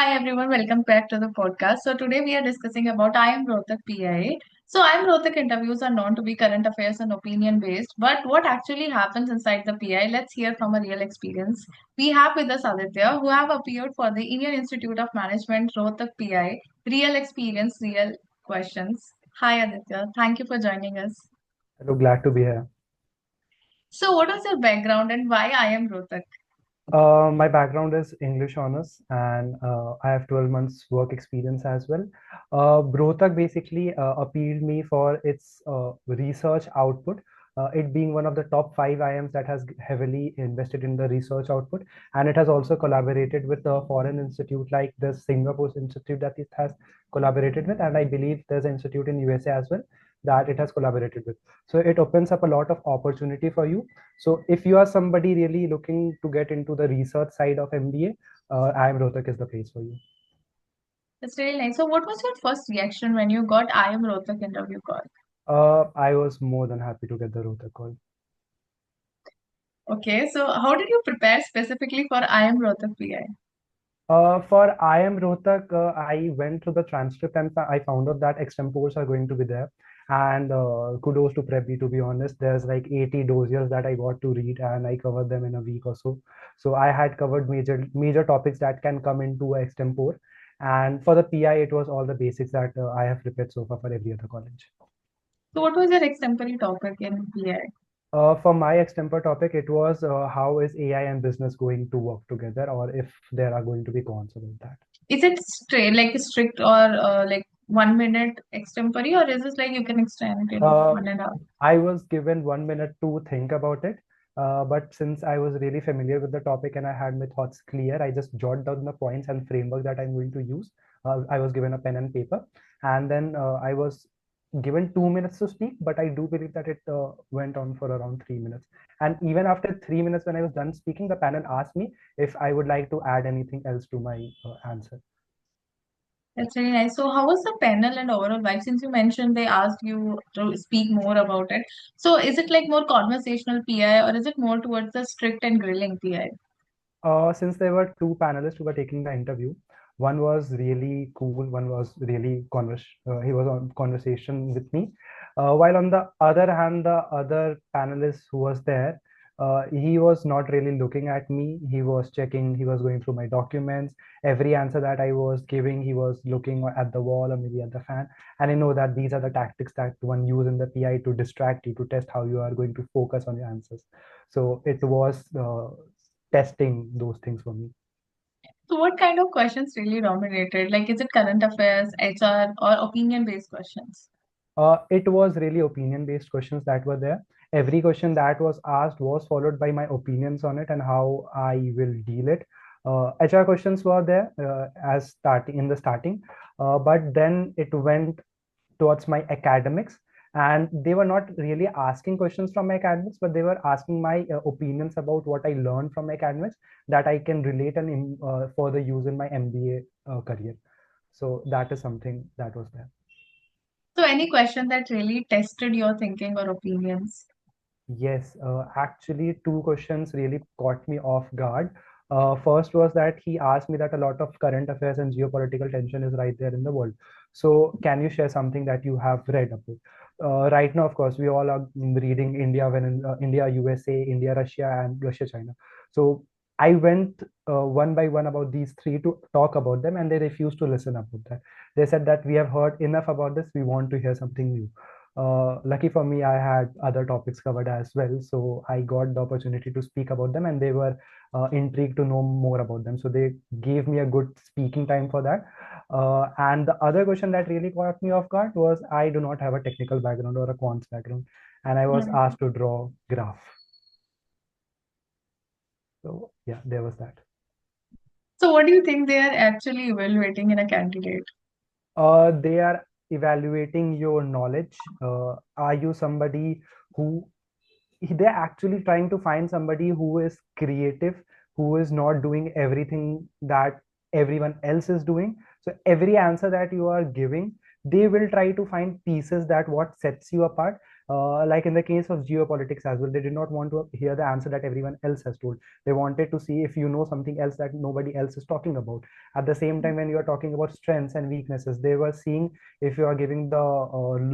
Hi everyone, welcome back to the podcast. So today we are discussing about IIM Rohtak PI. So IIM Rohtak interviews are known to be current affairs and opinion based, but what actually happens inside the PI? Let's hear from a real experience. We have with us Aditya, who have appeared for the Indian Institute of Management Rohtak PI. Real experience, real questions. Hi Aditya, thank you for joining us. Hello, glad to be here. So what was your background and why IIM Rohtak? My background is English honors, and I have 12 months work experience as well. Rohtak basically appealed me for its research output, it being one of the top five IIMs that has heavily invested in the research output, and it has also collaborated with a foreign institute like the Singapore Institute that it has collaborated with, and I believe there's an institute in USA as well that it has collaborated with. So it opens up a lot of opportunity for you. So if you are somebody really looking to get into the research side of MBA, IIM Rohtak is the place for you. It's really nice. So what was your first reaction when you got IIM Rohtak interview call? I was more than happy to get the Rohtak call. Okay, so how did you prepare specifically for IIM Rohtak PI? For IIM Rohtak, I went through the transcript and I found out that extempores are going to be there. And kudos to PrepBee, to be honest. There's like 80 dossiers that I got to read and I covered them in a week or so. So I had covered major topics that can come into extempore. And for the PI, it was all the basics that I have prepared so far for every other college. So what was your extempore topic in PI? For my extempore topic, it was how is AI and business going to work together, or if there are going to be cons about that. Is it straight like strict or like 1 minute extempore, or is it like you can extend it in Uh, 1.5? I was given 1 minute to think about it, but since I was really familiar with the topic and I had my thoughts clear, I just jotted down the points and framework that I'm going to use. I was given a pen and paper, and then I was given 2 minutes to speak, but I do believe that it went on for around 3 minutes. And even after 3 minutes, when I was done speaking, the panel asked me if I would like to add anything else to my answer. That's really nice. So how was the panel and overall vibe? Since you mentioned they asked you to speak more about it. So is it like more conversational PI or is it more towards the strict and grilling PI? Since there were two panelists who were taking the interview, one was really cool, one was really he was on conversation with me. While on the other hand, the other panelist who was there, he was not really looking at me. He was checking, he was going through my documents. Every answer that I was giving, he was looking at the wall or maybe at the fan. And I know that these are the tactics that one use in the PI to distract you, to test how you are going to focus on your answers. So it was testing those things for me. So what kind of questions really dominated? Like is it current affairs, HR, or opinion based questions? It was really opinion based questions that were there. Every question that was asked was followed by my opinions on it and how I will deal it. HR questions were there as starting in the starting, but then it went towards my academics, and they were not really asking questions from my academics, but they were asking my opinions about what I learned from my academics that I can relate and further use in my MBA career. So that is something that was there. So any question that really tested your thinking or opinions? Yes, actually, two questions really caught me off guard. First was that he asked me that a lot of current affairs and geopolitical tension is right there in the world. So, can you share something that you have read about? Right now, of course, we all are reading India, India, USA, India, Russia, and Russia, China. So, I went one by one about these three to talk about them, and they refused to listen about that. They said that we have heard enough about this. We want to hear something new. Lucky for me, I had other topics covered as well, so I got the opportunity to speak about them, and they were intrigued to know more about them. So they gave me a good speaking time for that. And the other question that really caught me off guard was I do not have a technical background or a quants background, and I was Hmm. asked to draw graph. So yeah, there was that. So what do you think they are actually evaluating in a candidate? They are evaluating your knowledge. Are you somebody who they're actually trying to find somebody who is creative, who is not doing everything that everyone else is doing? So every answer that you are giving, they will try to find pieces that what sets you apart. Like in the case of geopolitics as well, they did not want to hear the answer that everyone else has told. They wanted to see if you know something else that nobody else is talking about. At the same time, when you are talking about strengths and weaknesses, they were seeing if you are giving the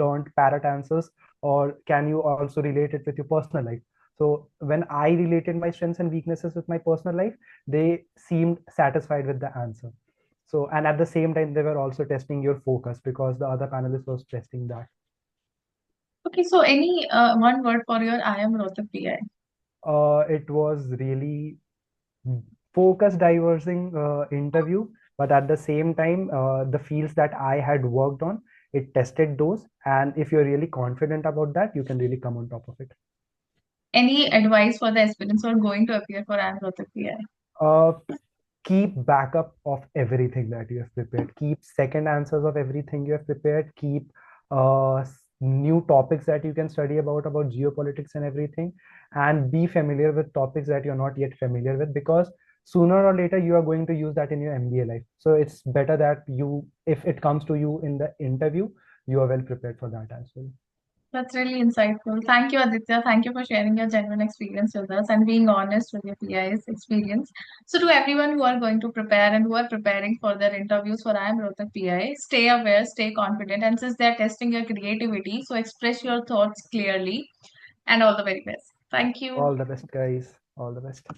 learned parrot answers, or can you also relate it with your personal life. So when I related my strengths and weaknesses with my personal life, they seemed satisfied with the answer. So, and at the same time, they were also testing your focus because the other panelist was testing that. Okay, so any one word for your IIM Rohtak PI? It was really focus diverging interview, but at the same time, the fields that I had worked on, it tested those. And if you're really confident about that, you can really come on top of it. Any advice for the aspirants who are going to appear for IIM Rohtak PI? Uh, Keep backup of everything that you have prepared. Keep second answers of everything you have prepared. Keep new topics that you can study about geopolitics and everything, and be familiar with topics that you're not yet familiar with, because sooner or later you are going to use that in your MBA life. So it's better that you, if it comes to you in the interview, you are well prepared for that as well. That's really insightful. Thank you, Aditya. Thank you for sharing your genuine experience with us and being honest with your PI's experience. So, to everyone who are going to prepare and who are preparing for their interviews for IIM Rohtak PI, stay aware, stay confident, and since they're testing your creativity, so express your thoughts clearly and all the very best. Thank you. All the best, guys. All the best.